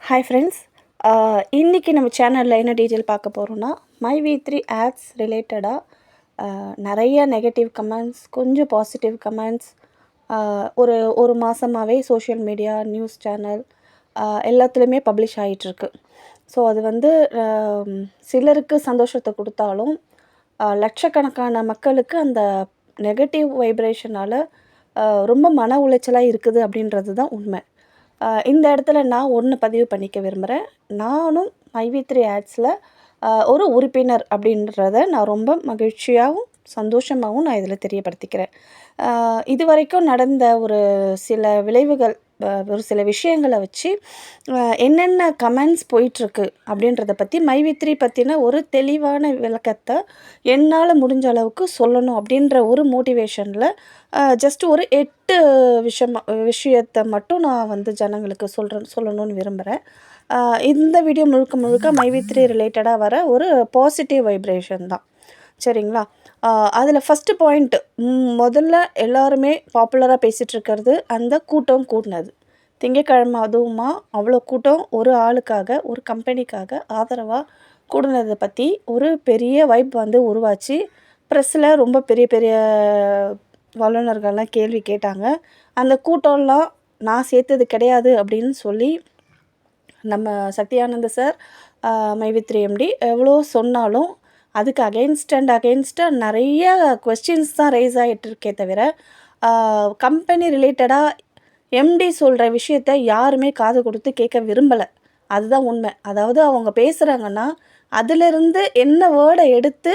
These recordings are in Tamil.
Hi friends. இன்றைக்கி நம்ம சேனலில் என்ன டீட்டெயில் பார்க்க போகிறோன்னா, மைவி3 ஆட்ஸ் ரிலேட்டடாக நிறைய நெகட்டிவ் கமெண்ட்ஸ், கொஞ்சம் பாசிட்டிவ் கமெண்ட்ஸ் ஒரு ஒரு மாதமாகவே சோஷியல் மீடியா, நியூஸ் சேனல் எல்லாத்துலேயுமே பப்ளிஷ் ஆகிட்டுருக்கு. ஸோ அது வந்து சிலருக்கு சந்தோஷத்தை கொடுத்தாலும் லட்சக்கணக்கான மக்களுக்கு அந்த நெகட்டிவ் வைப்ரேஷனால் ரொம்ப மன உளைச்சலாக இருக்குது அப்படின்றது தான் உண்மை. இந்த இடத்துல நான் ஒன்று பதிவு பண்ணிக்க விரும்புகிறேன். நானும் மைவி3 ஆட்ஸில் ஒரு உறுப்பினர் அப்படின்றத நான் ரொம்ப மகிழ்ச்சியாகவும் சந்தோஷமாகவும் நான் இதில் தெரியப்படுத்திக்கிறேன். இதுவரைக்கும் நடந்த ஒரு சில விளைவுகள், ஒரு சில விஷயங்களை வச்சு என்னென்ன கமெண்ட்ஸ் போயிட்டுருக்கு அப்படின்றத பற்றி மைவி3 பற்றின ஒரு தெளிவான விளக்கத்தை என்னால் முடிஞ்ச அளவுக்கு சொல்லணும் அப்படின்ற ஒரு மோட்டிவேஷனில் ஜஸ்ட் ஒரு 8 விஷயத்தை மட்டும் நான் வந்து ஜனங்களுக்கு சொல்லணும்னு விரும்புகிறேன். இந்த வீடியோ முழுக்க முழுக்க மைவி3 ரிலேட்டடாக வர ஒரு பாசிட்டிவ் வைப்ரேஷன் தான். சரிங்களா? அதில் ஃபஸ்ட்டு பாயிண்ட், முதல்ல எல்லாருமே பாப்புலராக பேசிகிட்ருக்கிறது அந்த கூட்டம் கூட்டினது. திங்கட்கிழமை அதுவுமா அவ்வளோ கூட்டம் ஒரு ஆளுக்காக, ஒரு கம்பெனிக்காக ஆதரவாக கூடினதை பற்றி ஒரு பெரிய வைப் வந்து உருவாச்சு. ப்ரெஸ்ஸில் ரொம்ப பெரிய பெரிய வல்லுநர்கள்லாம் கேள்வி கேட்டாங்க. அந்த கூட்டம்லாம் நான் சேர்த்தது கிடையாது அப்படின்னு சொல்லி நம்ம சத்யானந்த சார், மைவி3 எம்டி எவ்வளோ சொன்னாலும் அதுக்கு அகெயின்ஸ்டாக நிறைய கொஸ்டின்ஸ் தான் ரைஸ் ஆகிட்டுருக்கே தவிர கம்பெனி ரிலேட்டடாக எம்டி சொல்கிற விஷயத்த யாருமே காது கொடுத்து கேட்க விரும்பலை. அதுதான் உண்மை. அதாவது அவங்க பேசுகிறாங்கன்னா அதிலிருந்து என்ன வேர்டை எடுத்து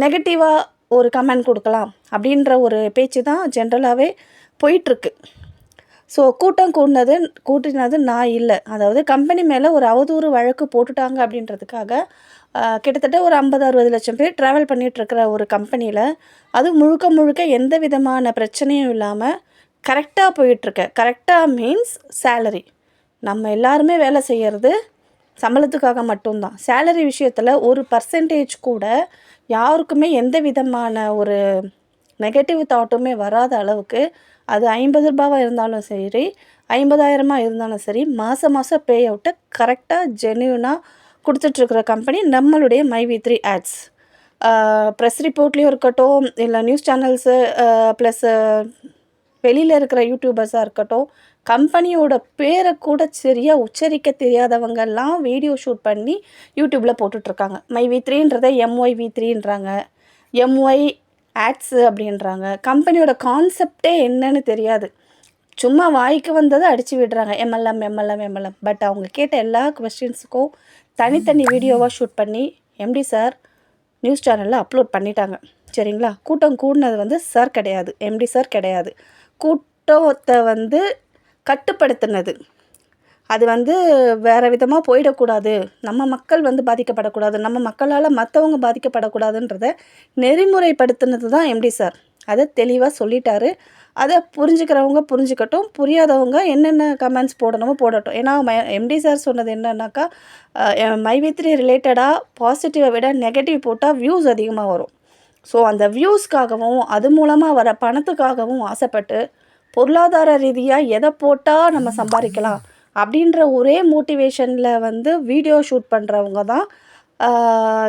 நெகட்டிவாக ஒரு கமெண்ட் கொடுக்கலாம் அப்படின்ற ஒரு பேச்சு தான் ஜென்ரலாகவே போயிட்டுருக்கு. ஸோ கூட்டம் கூட்டினது நான் இல்லை. அதாவது கம்பெனி மேலே ஒரு அவதூறு வழக்கு போட்டுட்டாங்க அப்படின்றதுக்காக கிட்டத்தட்ட ஒரு 50-60 லட்சம் பேர் ட்ராவல் பண்ணிகிட்ருக்கிற ஒரு கம்பெனியில் அது முழுக்க முழுக்க எந்த விதமான பிரச்சனையும் இல்லாமல் கரெக்டாக போயிட்டுருக்கு. கரெக்டாக மீன்ஸ் சேலரி. நம்ம எல்லாருமே வேலை செய்கிறது சம்பளத்துக்காக மட்டும்தான். சேலரி விஷயத்தில் ஒரு பர்சன்டேஜ் கூட யாருக்குமே எந்த விதமான ஒரு நெகட்டிவ் தாட்டுமே வராத அளவுக்கு, அது 50 ரூபாவாக இருந்தாலும் சரி, 50,000 இருந்தாலும் சரி, மாதம் பே அவுட்டை கரெக்டாக ஜென்யூனாக கொடுத்துட்ருக்குற கம்பெனி நம்மளுடைய மைவி3 ஆட்ஸ். ப்ரெஸ் ரிப்போர்ட்லேயும் இருக்கட்டும், இல்லை நியூஸ் சேனல்ஸு ப்ளஸ் வெளியில் இருக்கிற யூடியூபர்ஸாக இருக்கட்டும், கம்பெனியோட பேரை கூட சரியாக உச்சரிக்க தெரியாதவங்கெல்லாம் வீடியோ ஷூட் பண்ணி யூடியூப்பில் போட்டுட்ருக்காங்க. மைவி3ன்றதை MYV3ன்றாங்க, MY ஆட்ஸு அப்படின்றாங்க. கம்பெனியோட கான்செப்டே என்னன்னு தெரியாது. சும்மா வாய்க்கு வந்ததை அடித்து விடுறாங்க, MLM. பட் அவங்க கேட்ட எல்லா கொஸ்டின்ஸுக்கும் தனித்தனி வீடியோவாக ஷூட் பண்ணி எம்டி சார் நியூஸ் சேனலில் அப்லோட் பண்ணிட்டாங்க. சரிங்களா? கூட்டம் கூடினது வந்து சார் கிடையாது, எம்டி சார் கிடையாது. கூட்டத்தை வந்து கட்டுப்படுத்தினது அது வந்து வேறு விதமாக போயிடக்கூடாது, நம்ம மக்கள் வந்து பாதிக்கப்படக்கூடாது, நம்ம மக்களால் மற்றவங்க பாதிக்கப்படக்கூடாதுன்றதை நெறிமுறைப்படுத்தினது தான் எம்டி சார். அதை தெளிவாக சொல்லிட்டாரு. அதை புரிஞ்சுக்கிறவங்க புரிஞ்சுக்கட்டும், புரியாதவங்க என்னென்ன கமெண்ட்ஸ் போடணுமோ போடட்டும். ஏன்னா எம்டி சார் சொன்னது என்னன்னாக்கா, மைவி3 ரிலேட்டடாக பாசிட்டிவை விட நெகட்டிவ் போட்டால் வியூஸ் அதிகமாக வரும். ஸோ அந்த வியூஸ்க்காகவும் அது மூலமாக வர பணத்துக்காகவும் ஆசைப்பட்டு பொருளாதார ரீதியாக எதை போட்டால் நம்ம சம்பாதிக்கலாம் அப்படின்ற ஒரே மோட்டிவேஷனில் வந்து வீடியோ ஷூட் பண்ணுறவங்க தான்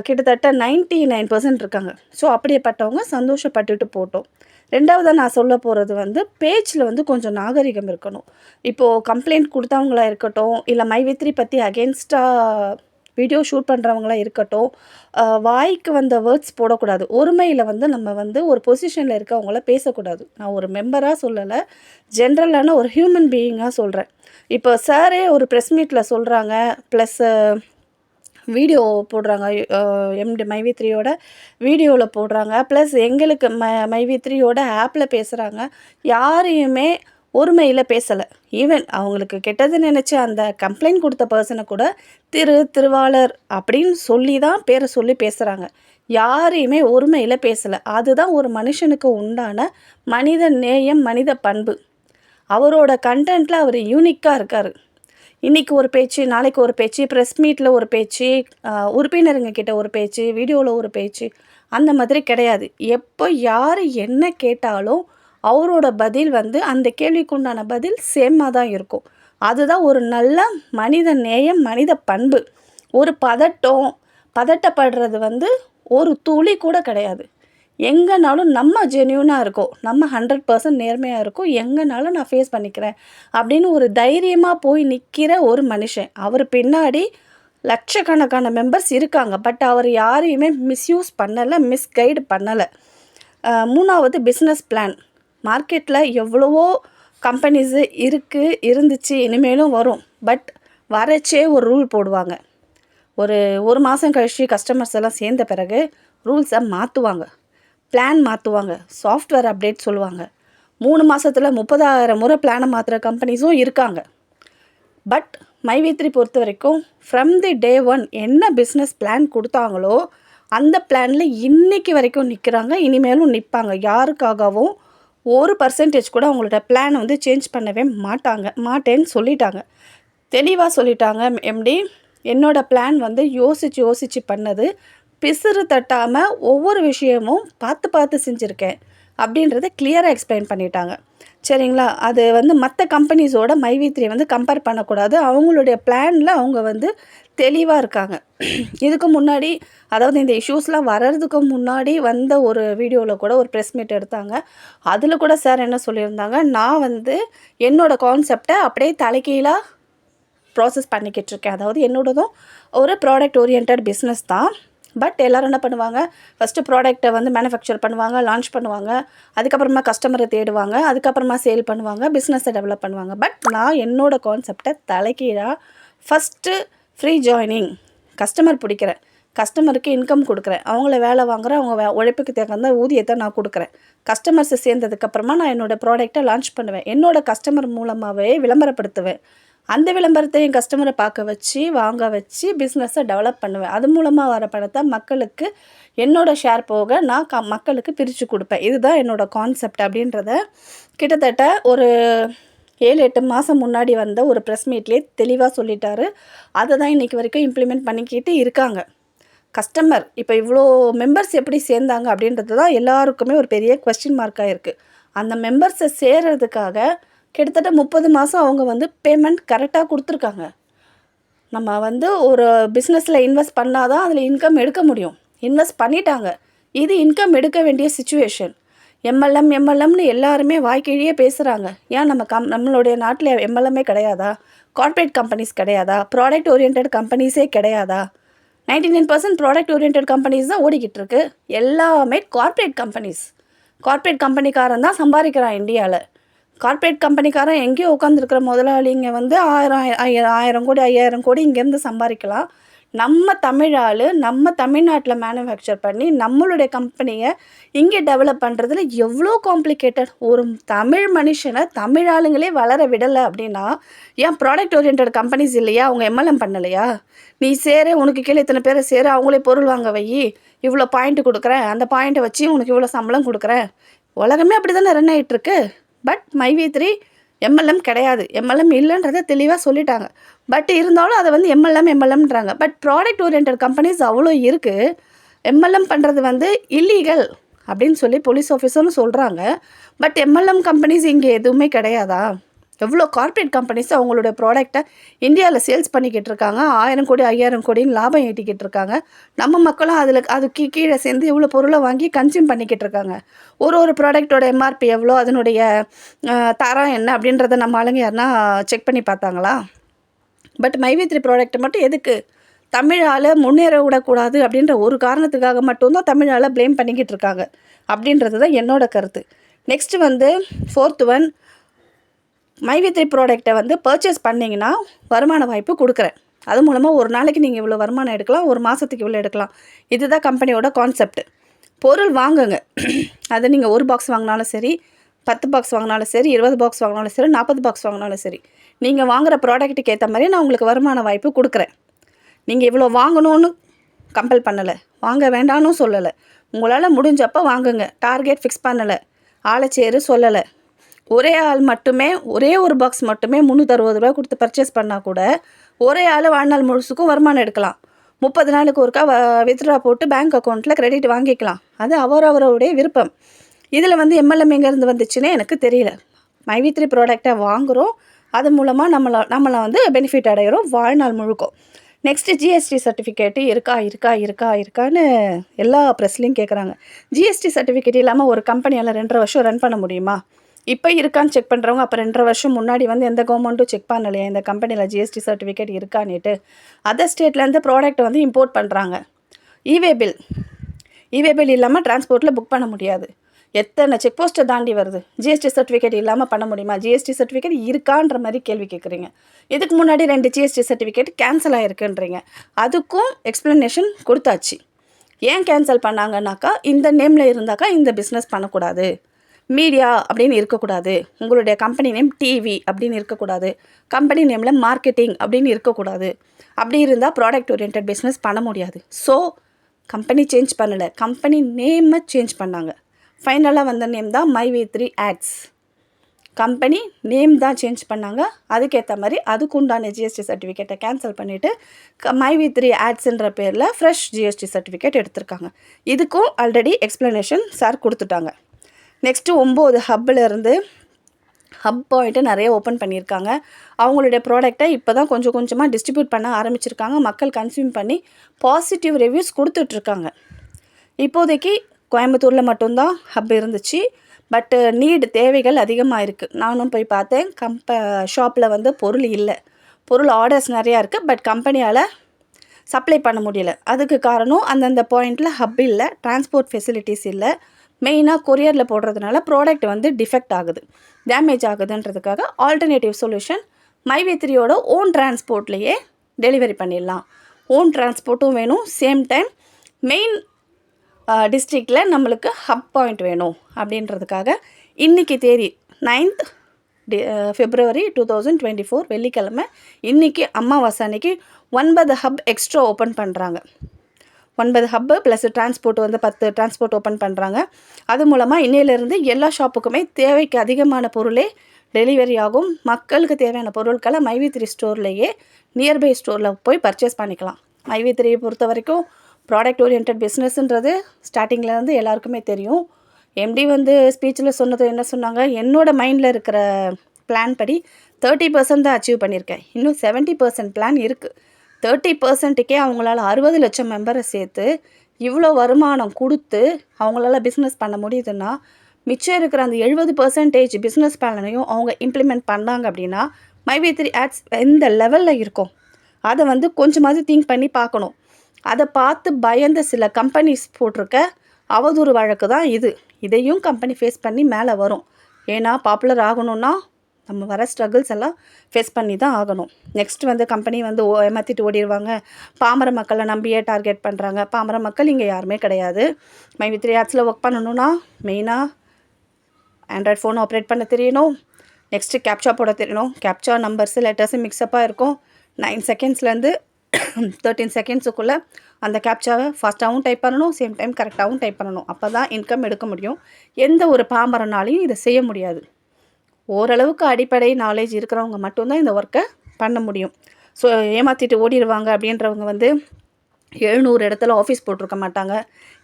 கிட்டத்தட்ட 99% இருக்காங்க. ஸோ அப்படிப்பட்டவங்க சந்தோஷப்பட்டுட்டு போட்டோம். ரெண்டாவதாக நான் சொல்ல போகிறது வந்து பேச்சில் வந்து கொஞ்சம் நாகரிகம் இருக்கணும். இப்போது கம்ப்ளைண்ட் கொடுத்தவங்களா இருக்கட்டும், இல்லை மைவி3 பற்றி அகெயின்ஸ்டாக வீடியோ ஷூட் பண்ணுறவங்களாம் இருக்கட்டும், வாய்க்கு வந்த வேர்ட்ஸ் போடக்கூடாது. ஒருமையில் வந்து நம்ம வந்து ஒரு பொசிஷனில் இருக்கவங்கள பேசக்கூடாது. நான் ஒரு மெம்பராக சொல்லலை, ஜென்ரலான ஒரு ஹியூமன் பீயிங்காக சொல்கிறேன். இப்போ சாரே ஒரு ப்ரெஸ் மீட்டில் சொல்கிறாங்க, ப்ளஸ் வீடியோ போடுறாங்க, எம்டி மைவி3யோட வீடியோவில் போடுறாங்க, ப்ளஸ் எங்களுக்கு மைவி3யோட ஆப்பில் பேசுகிறாங்க. யாரையுமே ஒருமையில் பேசலை. ஈவன் அவங்களுக்கு கெட்டது நினச்சி அந்த கம்ப்ளைண்ட் கொடுத்த பர்சனை கூட திருவாளர் அப்படின்னு சொல்லி தான் பேரை சொல்லி பேசுகிறாங்க. யாரையுமே ஒருமையில் பேசலை. அதுதான் ஒரு மனுஷனுக்கு உண்டான மனித நேயம், மனித பண்பு. அவரோட கண்டென்ட்டில் அவர் யூனிக்காக இருக்கார். இன்றைக்கி ஒரு பேச்சு, நாளைக்கு ஒரு பேச்சு, ப்ரெஸ் மீட்டில் ஒரு பேச்சு, உறுப்பினருங்க கிட்ட ஒரு பேச்சு, வீடியோவில் ஒரு பேச்சு, அந்த மாதிரி கிடையாது. எப்போ யார் என்ன கேட்டாலும் அவரோட பதில் வந்து அந்த கேள்விக்குண்டான பதில் சேமாக தான் இருக்கும். அதுதான் ஒரு நல்ல மனித நேயம், மனித பண்பு. ஒரு பதட்டப்படுறது வந்து ஒரு துளி கூட கிடையாது. எங்கேனாலும் நம்ம ஜென்யூனாக இருக்கோம், நம்ம 100% நேர்மையாக இருக்கோம், எங்கேனாலும் நான் ஃபேஸ் பண்ணிக்கிறேன் அப்படின்னு ஒரு தைரியமாக போய் நிற்கிற ஒரு மனுஷன். அவர் பின்னாடி லட்சக்கணக்கான மெம்பர்ஸ் இருக்காங்க. பட் அவர் யாரையுமே மிஸ்யூஸ் பண்ணலை, மிஸ்கைடு பண்ணலை. 3வது பிஸ்னஸ் பிளான். மார்க்கெட்டில் எவ்வளவோ கம்பெனிஸு இருந்துச்சு, இனிமேலும் வரும். பட் வரச்சே ஒரு ரூல் போடுவாங்க. ஒரு மாதம் கழிச்சு கஸ்டமர்ஸ் எல்லாம் சேர்ந்த பிறகு ரூல்ஸை மாற்றுவாங்க, பிளான் மாற்றுவாங்க, சாஃப்ட்வேர் அப்டேட் சொல்லுவாங்க. 3 மாதத்தில் 30,000 முறை பிளானை மாற்றுற கம்பெனிஸும் இருக்காங்க. பட் மைவி3 பொறுத்த வரைக்கும் ஃப்ரம் தி டே 1 என்ன பிஸ்னஸ் பிளான் கொடுத்தாங்களோ அந்த பிளானில் இன்றைக்கி வரைக்கும் நிற்கிறாங்க, இனிமேலும் நிற்பாங்க. யாருக்காகவும் 1% கூட அவங்களோட பிளானை வந்து சேஞ்ச் பண்ணவே மாட்டேன்னு சொல்லிட்டாங்க, தெளிவாக சொல்லிட்டாங்க. எம்டி, என்னோடய பிளான் வந்து யோசித்து பண்ணது, பிசுறு தட்டாமல் ஒவ்வொரு விஷயமும் பார்த்து செஞ்சுருக்கேன் அப்படின்றத கிளியராக எக்ஸ்பிளைன் பண்ணிட்டாங்க. சரிங்களா? அது வந்து மற்ற கம்பெனிஸோட மைவி3 வந்து கம்பேர் பண்ணக்கூடாது. அவங்களுடைய பிளானில் அவங்க வந்து தெளிவாக இருக்காங்க. இதுக்கு முன்னாடி, அதாவது இந்த இஷ்யூஸ்லாம் வர்றதுக்கு முன்னாடி வந்த ஒரு வீடியோவில் கூட ஒரு ப்ரெஸ் மீட் எடுத்தாங்க. அதில் கூட சார் என்ன சொல்லியிருந்தாங்க, நான் வந்து என்னோடய கான்செப்டை அப்படியே தலைகீழாக ப்ராசஸ் பண்ணிக்கிட்டு இருக்கேன். அதாவது என்னோடதும் ஒரு ப்ராடக்ட் ஓரியன்ட் பிஸ்னஸ் தான். பட் எல்லோரும் என்ன பண்ணுவாங்க, ஃபஸ்ட்டு ப்ராடக்ட்டை வந்து மேனுஃபேக்சர் பண்ணுவாங்க, லான்ச் பண்ணுவாங்க, அதுக்கப்புறமா கஸ்டமரை தேடுவாங்க, அதுக்கப்புறமா சேல் பண்ணுவாங்க, பிஸ்னஸை டெவலப் பண்ணுவாங்க. பட் நான் என்னோடய கான்செப்டை தலைகீழாக ஃபஸ்ட்டு ஃப்ரீ ஜாயினிங், கஸ்டமர் பிடிக்கிறேன், கஸ்டமருக்கு இன்கம் கொடுக்குறேன், அவங்கள வேலை வாங்குகிறேன், அவங்க உழைப்புக்கு தகுந்த ஊதியத்தை நான் கொடுக்குறேன். கஸ்டமர்ஸை சேர்ந்ததுக்கப்புறமா நான் என்னோடய ப்ராடக்ட்டை லான்ச் பண்ணுவேன், என்னோடய கஸ்டமர் மூலமாகவே விளம்பரப்படுத்துவேன். அந்த விளம்பரத்தை என் கஸ்டமரை பார்க்க வச்சு, வாங்க வச்சு பிஸ்னஸை டெவலப் பண்ணுவேன். அது மூலமாக வர பணத்தை மக்களுக்கு என்னோடய ஷேர் போக நான் மக்களுக்கு பிரித்து கொடுப்பேன். இதுதான் என்னோடய கான்செப்ட் அப்படின்றத கிட்டத்தட்ட ஒரு 7-8 மாதம் முன்னாடி வந்த ஒரு ப்ரெஸ் மீட்லேயே தெளிவாக சொல்லிட்டாரு. அதை தான் இன்றைக்கி வரைக்கும் இம்ப்ளிமெண்ட் பண்ணிக்கிட்டு இருக்காங்க. கஸ்டமர் இப்போ இவ்வளோ மெம்பர்ஸ் எப்படி சேர்ந்தாங்க அப்படின்றது தான் எல்லாருக்குமே ஒரு பெரிய கொஸ்டின் மார்க்காக இருக்குது. அந்த மெம்பர்ஸை சேர்கிறதுக்காக கிட்டத்தட்ட 30 மாதம் அவங்க வந்து பேமெண்ட் கரெக்டாக கொடுத்துருக்காங்க. நம்ம வந்து ஒரு பிஸ்னஸில் இன்வெஸ்ட் பண்ணால் தான் அதில் இன்கம் எடுக்க முடியும். இன்வெஸ்ட் பண்ணிட்டாங்க, இது இன்கம் எடுக்க வேண்டிய சிச்சுவேஷன். எம்எல்எம்னு எல்லாருமே வாய்க்கிழியே பேசுகிறாங்க. ஏன் நம்மளுடைய நாட்டில் எம்எல்எம்மே கிடையாதா? கார்ப்பரேட் கம்பெனிஸ் கிடையாதா? ப்ராடக்ட் ஓரியன்ட் கம்பெனிஸே கிடையாதா? 99% ப்ராடக்ட் ஓரியன்ட் கம்பெனிஸ் தான் ஓடிக்கிட்டு இருக்கு. எல்லாமே கார்ப்பரேட் கம்பெனிக்காரன் தான் சம்பாதிக்கிறான் இந்தியாவில். கார்ப்பரேட் கம்பெனிக்காரன் எங்கேயோ உட்காந்துருக்கிற முதலாளிங்க வந்து 1000 கோடி 5000 கோடி இங்கேருந்து சம்பாதிக்கலாம். நம்ம தமிழ்நாட்டில் மேனுஃபேக்சர் பண்ணி நம்மளுடைய கம்பெனியை இங்கே டெவலப் பண்ணுறதுல எவ்வளோ காம்ப்ளிகேட்டட். ஒரு தமிழ் மனுஷனை தமிழ் ஆளுங்களே வளர விடலை அப்படின்னா ஏன் ப்ராடக்ட் ஓரியன்ட் கம்பெனிஸ் இல்லையா? அவங்க எம்எல்எம் பண்ணலையா? நீ உனக்கு கீழே இத்தனை பேரை அவங்களே பொருள் வாங்க வை, இவ்வளோ பாயிண்ட் கொடுக்குறேன், அந்த பாயிண்ட்டை வச்சு உனக்கு இவ்வளோ சம்பளம் கொடுக்குறேன். உலகமே அப்படி தானே ரன் ஆகிட்டுருக்கு. பட் மைவி3 எம்எல்எம் கிடையாது, எம்எல்எம் இல்லைன்றதை தெளிவாக சொல்லிட்டாங்க. பட் இருந்தாலும் அதை வந்து எம்எல்எம்ன்றாங்க. பட் ப்ராடக்ட் ஓரியன்ட் கம்பெனிஸ் அவ்வளோ இருக்குது. எம்எல்எம் பண்ணுறது வந்து இல்லீகல் அப்படின்னு சொல்லி போலீஸ் ஆஃபீஸர்னு சொல்கிறாங்க. பட் எம்எல்எம் கம்பெனிஸ் இங்கே எதுவுமே கிடையாதா? எவ்வளோ கார்ப்பரேட் கம்பெனிஸ் அவங்களோட ப்ராடக்டை இந்தியாவில் சேல்ஸ் பண்ணிக்கிட்டு இருக்காங்க, 1000 கோடி 5000 கோடின்னு லாபம் ஈட்டிக்கிட்டு இருக்காங்க. நம்ம மக்களும் அதுக்கு கீழே சேர்ந்து இவ்வளோ பொருளை வாங்கி கன்சியூம் பண்ணிக்கிட்டு இருக்காங்க. ஒரு ப்ராடக்டோட எம்ஆர்பி எவ்வளோ, அதனுடைய தரம் என்ன அப்படின்றத நம்ம ஆளுங்க யாருன்னா செக் பண்ணி பார்த்தாங்களா? பட் மைவி3 ப்ராடக்ட்டை மட்டும் எதுக்கு தமிழால் முன்னேற விடக்கூடாது அப்படின்ற ஒரு காரணத்துக்காக மட்டும்தான் தமிழால் ப்ளேம் பண்ணிக்கிட்டு இருக்காங்க அப்படின்றது தான் என்னோடய கருத்து. நெக்ஸ்ட்டு வந்து 4th ஒன், மைவி3 ப்ராடக்டை வந்து பர்ச்சேஸ் பண்ணிங்கன்னா வருமான வாய்ப்பு கொடுக்குறேன். அது மூலமாக ஒரு நாளைக்கு நீங்கள் இவ்வளோ வருமானம் எடுக்கலாம், ஒரு மாதத்துக்கு இவ்வளோ எடுக்கலாம். இதுதான் கம்பெனியோட கான்செப்ட். பொருள் வாங்குங்க. அதை நீங்கள் 1 பாக்ஸ் வாங்கினாலும் சரி, 10 பாக்ஸ் வாங்கினாலும் சரி, 20 பாக்ஸ் வாங்கினாலும் சரி, 40 பாக்ஸ் வாங்கினாலும் சரி, நீங்கள் வாங்குகிற ப்ராடக்ட்டுக்கு ஏற்ற மாதிரி நான் உங்களுக்கு வருமான வாய்ப்பு கொடுக்குறேன். நீங்கள் இவ்வளோ வாங்கணும்னு கம்பல் பண்ணலை, வாங்க வேண்டாம்னு சொல்லலை. உங்களால் முடிஞ்சப்போ வாங்குங்க. டார்கெட் ஃபிக்ஸ் பண்ணலை, ஆளைச்சேரு சொல்லலை. ஒரே ஆள் மட்டுமே ஒரே ஒரு பாக்ஸ் மட்டுமே 360 ரூபா கொடுத்து பர்ச்சேஸ் பண்ணால் கூட ஒரே ஆள் வாழ்நாள் முழுசுக்கும் வருமானம் எடுக்கலாம். 30 நாளுக்கு ஒருக்கா வித்ட்ரா போட்டு பேங்க் அக்கௌண்ட்டில் கிரெடிட் வாங்கிக்கலாம். அது அவரவருடைய விருப்பம். இதில் வந்து எம்எல்எம் எங்கேருந்து வந்துச்சுன்னே எனக்கு தெரியல. மைவி3 ப்ராடக்டை வாங்குகிறோம், அது மூலமாக நம்மளை வந்து பெனிஃபிட் அடைகிறோம் வாழ்நாள் முழுக்கும். நெக்ஸ்ட்டு ஜிஎஸ்டி சர்டிஃபிகேட்டு இருக்கான்னு எல்லா ப்ரெஸ்லையும் கேட்குறாங்க. ஜிஎஸ்டி சர்டிஃபிகேட் இல்லாமல் ஒரு கம்பெனியால் 2.5 வருஷம் ரன் பண்ண முடியுமா? இப்போ இருக்கான்னு செக் பண்ணுறவங்க அப்போ 2.5 வருஷம் முன்னாடி வந்து எந்த கவர்மெண்ட்டும் செக் பண்ணலையா இந்த கம்பெனியில் ஜிஎஸ்டி சர்டிஃபிகேட் இருக்கான்னுட்டு? அதர் ஸ்டேட்லேருந்து ப்ராடக்ட் வந்து இம்போர்ட் பண்ணுறாங்க. இவே பில் இல்லாமல் டிரான்ஸ்போர்ட்டில் புக் பண்ண முடியாது. எத்தனை செக் போஸ்ட்டை தாண்டி வருது. ஜிஎஸ்டி சர்டிஃபிகேட் இல்லாமல் பண்ண முடியுமா? ஜிஎஸ்டி சர்டிஃபிகேட் இருக்கான்ற மாதிரி கேள்வி கேட்குறீங்க. இதுக்கு முன்னாடி 2 ஜிஎஸ்டி சர்டிஃபிகேட் கேன்சல் ஆகிருக்குன்றீங்க. அதுக்கும் எக்ஸ்ப்ளனேஷன் கொடுத்தாச்சு. ஏன் கேன்சல் பண்ணாங்கன்னாக்கா, இந்த நேமில் இருந்தாக்கா இந்த பிஸ்னஸ் பண்ணக்கூடாது, மீடியா அப்படின்னு இருக்கக்கூடாது, உங்களுடைய கம்பெனி நேம் டிவி அப்படின்னு இருக்கக்கூடாது, கம்பெனி நேமில் மார்க்கெட்டிங் அப்படின்னு இருக்கக்கூடாது. அப்படி இருந்தால் ப்ராடக்ட் ஓரியன்ட் பிஸ்னஸ் பண்ண முடியாது. ஸோ கம்பெனி சேஞ்ச் பண்ணலை, கம்பெனி நேமை சேஞ்ச் பண்ணாங்க. ஃபைனலாக வந்த நேம் தான் myv3 ads. கம்பெனி நேம் தான் சேஞ்ச் பண்ணாங்க. அதுக்கேற்ற மாதிரி அதுக்குண்டான ஜிஎஸ்டி சர்டிஃபிகேட்டை கேன்சல் பண்ணிவிட்டு myv3 adsன்ற பேரில் ஃப்ரெஷ் ஜிஎஸ்டி சர்டிஃபிகேட் எடுத்திருக்காங்க. இதுக்கும் ஆல்ரெடி எக்ஸ்ப்ளனேஷன் சார் கொடுத்துட்டாங்க. நெக்ஸ்ட்டு 9 ஹப்பில் ஹப் பாயிண்ட்டு நிறைய ஓப்பன் பண்ணியிருக்காங்க. அவங்களுடைய ப்ராடக்டை இப்போ தான் கொஞ்சம் கொஞ்சமாக டிஸ்ட்ரிபியூட் பண்ண ஆரம்பிச்சிருக்காங்க. மக்கள் கன்சியூம் பண்ணி பாசிட்டிவ் ரிவ்யூஸ் கொடுத்துட்ருக்காங்க. இப்போதைக்கு கோயம்புத்தூரில் மட்டும்தான் ஹப் இருந்துச்சு. பட்டு தேவைகள் அதிகமாக இருக்குது. நானும் போய் பார்த்தேன். ஷாப்பில் வந்து பொருள் இல்லை, பொருள் ஆர்டர்ஸ் நிறையா இருக்குது, பட் கம்பெனியால் சப்ளை பண்ண முடியல. அதுக்கு காரணம் அந்தந்த பாயிண்டில் ஹப் இல்லை, டிரான்ஸ்போர்ட் ஃபெசிலிட்டிஸ் இல்லை. மெயினாக கொரியரில் போடுறதுனால ப்ராடக்ட் வந்து டிஃபெக்ட் ஆகுது, டேமேஜ் ஆகுதுன்றதுக்காக ஆல்டர்னேட்டிவ் சொல்யூஷன் myv3யோட ஓன் டிரான்ஸ்போர்ட்லேயே டெலிவரி பண்ணிடலாம். ஓன் டிரான்ஸ்போர்ட்டும் வேணும், சேம் டைம் மெயின் டிஸ்ட்ரிக்டில் நம்மளுக்கு ஹப் பாயிண்ட் வேணும் அப்படின்றதுக்காக இன்றைக்கி தேதி 9th February 2024 வெள்ளிக்கிழமை, இன்றைக்கி அமாவாசை அன்றைக்கி 9 ஹப் எக்ஸ்ட்ரா ஓப்பன் பண்ணுறாங்க. 9 ஹப்பு ப்ளஸ் டிரான்ஸ்போர்ட் வந்து 10 டிரான்ஸ்போர்ட் ஓப்பன் பண்ணுறாங்க. அது மூலமாக இன்னையிலேருந்து எல்லா ஷாப்புக்குமே தேவைக்கு அதிகமான பொருளே டெலிவரி ஆகும். மக்களுக்கு தேவையான பொருட்களை myv3 ஸ்டோர்லேயே நியர்பை ஸ்டோரில் போய் பர்ச்சேஸ் பண்ணிக்கலாம். myv3 பொறுத்த வரைக்கும் ப்ராடக்ட் ஓரியன்ட் பிஸ்னஸ்ன்றது ஸ்டார்டிங்லேருந்து எல்லாருக்குமே தெரியும். எம்டி வந்து ஸ்பீச்சில் சொன்னது என்ன சொன்னாங்க, என்னோடய மைண்டில் இருக்கிற பிளான் படி 30% தான் அச்சீவ் பண்ணியிருக்கேன், இன்னும் 70% பிளான் இருக்குது. 30%க்கே அவங்களால 60 லட்சம் மெம்பரை சேர்த்து இவ்வளோ வருமானம் கொடுத்து அவங்களால பிஸ்னஸ் பண்ண முடியுதுன்னா, மிச்சம் இருக்கிற அந்த 70% பிஸ்னஸ் பிளானையும் அவங்க இம்ப்ளிமெண்ட் பண்ணாங்க அப்படின்னா myv3 ads எந்த லெவலில் இருக்கும் அதை வந்து கொஞ்சமாவது திங்க் பண்ணி பார்க்கணும். அதை பார்த்து பயந்த சில கம்பெனிஸ் போட்டிருக்க அவதூறு வழக்கு தான் இது. இதையும் கம்பெனி ஃபேஸ் பண்ணி மேலே வரும். ஏன்னா பாப்புலர் ஆகணும்னா நம்ம வர ஸ்ட்ரகிள்ஸ் எல்லாம் ஃபேஸ் பண்ணி தான் ஆகணும். நெக்ஸ்ட் வந்து கம்பெனி வந்து ஏமாற்றிட்டு ஓடிடுவாங்க, பாமர மக்களை நம்பியே டார்கெட் பண்ணுறாங்க. பாமர மக்கள் இங்கே யாருமே கிடையாது. myv3 adsல ஒர்க் பண்ணணுன்னா மெயினாக ஆண்ட்ராய்ட் ஃபோன் ஆப்ரேட் பண்ண தெரியணும். நெக்ஸ்ட்டு கேப்சா போட தெரியணும். கேப்சா நம்பர்ஸு லெட்டர்ஸு மிக்ஸ்அப்பாக இருக்கும். 9 செகண்ட்ஸ்லேருந்து 13 செகண்ட்ஸுக்குள்ளே அந்த கேப்சாவை ஃபாஸ்ட்டாகவும் டைப் பண்ணணும், சேம் டைம் கரெக்டாகவும் டைப் பண்ணணும். அப்போ தான் இன்கம் எடுக்க முடியும். எந்த ஒரு பாமரனாலையும் இதை செய்ய முடியாது. ஓரளவுக்கு அடிப்படை நாலேஜ் இருக்கிறவங்க மட்டும்தான் இந்த ஒர்க்கை பண்ண முடியும். ஸோ ஏமாற்றிட்டு ஓடிடுவாங்க அப்படின்றவங்க வந்து 700 இடத்துல ஆஃபீஸ் போட்டிருக்க மாட்டாங்க,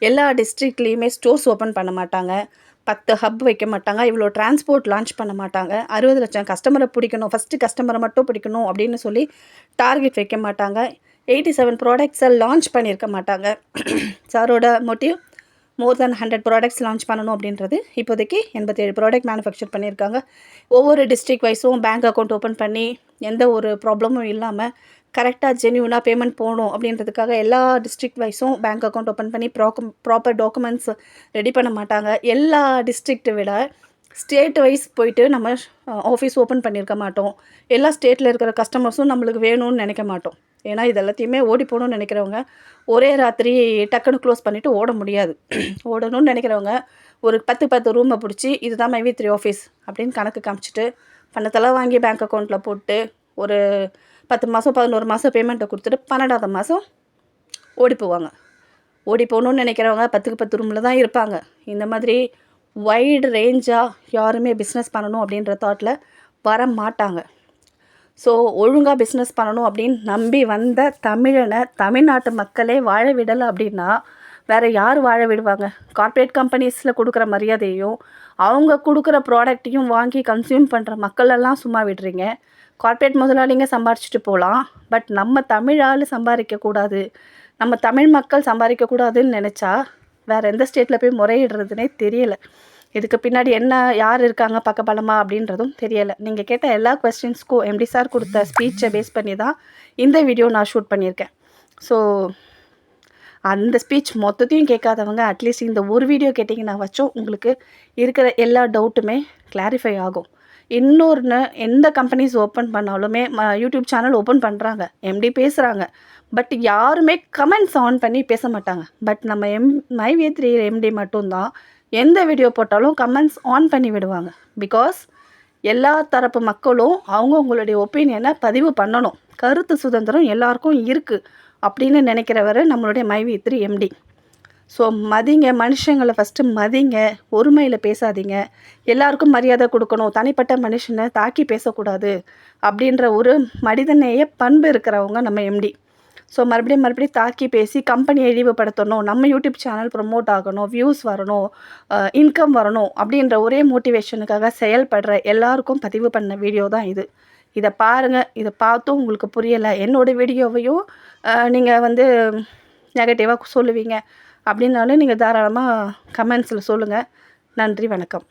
எல்லா டிஸ்ட்ரிக்ட்லேயுமே ஸ்டோர்ஸ் ஓப்பன் பண்ண மாட்டாங்க, 10 ஹப் வைக்க மாட்டாங்க, இவ்வளோ டிரான்ஸ்போர்ட் லான்ச் பண்ண மாட்டாங்க, 60 லட்சம் கஸ்டமரை பிடிக்கணும், ஃபஸ்ட்டு கஸ்டமரை மட்டும் பிடிக்கணும் அப்படின்னு சொல்லி டார்கெட் வைக்க மாட்டாங்க, 87 ப்ராடக்ட்ஸை லான்ச் பண்ணியிருக்க மாட்டாங்க. சாரோட மோட்டிவ் மோர் தென் 100 ப்ராடக்ட்ஸ் லான்ச் பண்ணணும் அப்படின்றது. இப்போதைக்கு 87 ப்ராடக்ட் மேனுஃபேக்சர் பண்ணியிருக்காங்க. ஒவ்வொரு டிஸ்ட்ரிக்ட் வைஸும் பேங்க் அக்கௌண்ட் ஓப்பன் பண்ணி எந்த ஒரு ப்ராப்ளமும் இல்லாமல் கரெக்டாக ஜென்யூனாக பேமெண்ட் போகணும் அப்படின்றதுக்காக எல்லா டிஸ்ட்ரிக்ட் வைஸும் பேங்க் அக்கௌண்ட் ஓப்பன் பண்ணி ப்ராப்பர் டாக்குமெண்ட்ஸ் ரெடி பண்ண மாட்டாங்க. எல்லா டிஸ்ட்ரிக்ட்டை விட ஸ்டேட் வைஸ் போயிட்டு நம்ம ஆஃபீஸ் ஓப்பன் பண்ணியிருக்க மாட்டோம். எல்லா ஸ்டேட்டில் இருக்கிற கஸ்டமர்ஸும் நம்மளுக்கு வேணும்னு நினைக்க மாட்டோம். ஏன்னா இது எல்லாத்தையுமே ஓடி போகணுன்னு நினைக்கிறவங்க ஒரே ராத்திரி டக்குன்னு க்ளோஸ் பண்ணிவிட்டு ஓட முடியாது. ஓடணும்னு நினைக்கிறவங்க ஒரு 10 ரூமை பிடிச்சி இதுதான் myv3 ஆஃபீஸ் அப்படின்னு கணக்கு காமிச்சிட்டு பணத்தெல்லாம் வாங்கி பேங்க் அக்கௌண்ட்டில் போட்டு ஒரு 10 மாதம் 11 மாதம் பேமெண்ட்டை கொடுத்துட்டு 12ஆவது மாதம் ஓடி போவாங்க. ஓடி போகணுன்னு நினைக்கிறவங்க 10 ரூமில் தான் இருப்பாங்க. இந்த மாதிரி வைடு ரேஞ்சாக யாருமே பிஸ்னஸ் பண்ணணும் அப்படின்ற தாட்டில் வர மாட்டாங்க. ஸோ ஒழுங்காக பிஸ்னஸ் பண்ணணும் அப்படின்னு நம்பி வந்த தமிழ்நாட்டு மக்களே வாழ விடலை அப்படின்னா வேறு யார் வாழ விடுவாங்க? கார்ப்பரேட் கம்பெனிஸில் கொடுக்குற மரியாதையும் அவங்க கொடுக்குற ப்ராடக்ட்டையும் வாங்கி கன்சியூம் பண்ணுற மக்களெல்லாம் சும்மா விடுறீங்க. கார்ப்பரேட் முதலாளிங்க சம்பாரிச்சுட்டு போகலாம். பட் நம்ம தமிழ் ஆள் சம்பாதிக்கக்கூடாது, நம்ம தமிழ் மக்கள் சம்பாதிக்கக்கூடாதுன்னு நினச்சா வேறு எந்த ஸ்டேட்டில் போய் முறையிடுறதுனே தெரியலை. இதுக்கு பின்னாடி என்ன யார் இருக்காங்க பக்கபலமா அப்படின்றதும் தெரியலை. நீங்கள் கேட்ட எல்லா கொஸ்டின்ஸ்க்கும் எம்டி சார் கொடுத்த ஸ்பீச்சை பேஸ் பண்ணி தான் இந்த வீடியோ நான் ஷூட் பண்ணியிருக்கேன். ஸோ அந்த ஸ்பீச் மொத்தத்தையும் கேட்காதவங்க அட்லீஸ்ட் இந்த ஒரு வீடியோ கேட்டிங்கன்னா வச்சும் உங்களுக்கு இருக்கிற எல்லா டவுட்டுமே கிளாரிஃபை ஆகும். இன்னொன்று, எந்த கம்பெனிஸ் ஓப்பன் பண்ணாலுமே யூடியூப் சேனல் ஓப்பன் பண்ணுறாங்க, எம்டி பேசுகிறாங்க, பட் யாருமே கமெண்ட்ஸ் ஆன் பண்ணி பேச மாட்டாங்க. பட் நம்ம MyV3 எம்டி மட்டும்தான் எந்த வீடியோ போட்டாலும் கமெண்ட்ஸ் ஆன் பண்ணி விடுவாங்க. பிகாஸ் எல்லா தரப்பு மக்களும் அவங்களுடைய ஒப்பீனியனை பதிவு பண்ணணும். கருத்து சுதந்திரம் எல்லாருக்கும் இருக்குது அப்படின்னு நினைக்கிறவர் நம்மளுடைய MyV3 எம்டி. ஸோ மதிங்க, மனுஷங்களை ஃபஸ்ட்டு மதிங்க, ஒருமையில் பேசாதீங்க, எல்லாருக்கும் மரியாதை கொடுக்கணும், தனிப்பட்ட மனுஷனை தாக்கி பேசக்கூடாது அப்படின்ற ஒரு மனிதநேய பண்பு இருக்கிறவங்க நம்ம எம்டி. ஸோ மறுபடியும் தாக்கி பேசி கம்பெனியை இழிவுபடுத்தணும், நம்ம யூடியூப் சேனல் ப்ரொமோட் ஆகணும், வியூஸ் வரணும், இன்கம் வரணும் அப்படின்ற ஒரே மோட்டிவேஷனுக்காக செயல்படுற எல்லாருக்கும் பதிவு பண்ண வீடியோ தான் இது. இதை பாருங்கள். இதை பார்த்தும் உங்களுக்கு புரியலை, என்னோடய வீடியோவையும் நீங்கள் நெகட்டிவாக சொல்லுவீங்க அப்படின்னாலும் நீங்கள் தாராளமாக கமெண்ட்ஸில் சொல்லுங்கள். நன்றி, வணக்கம்.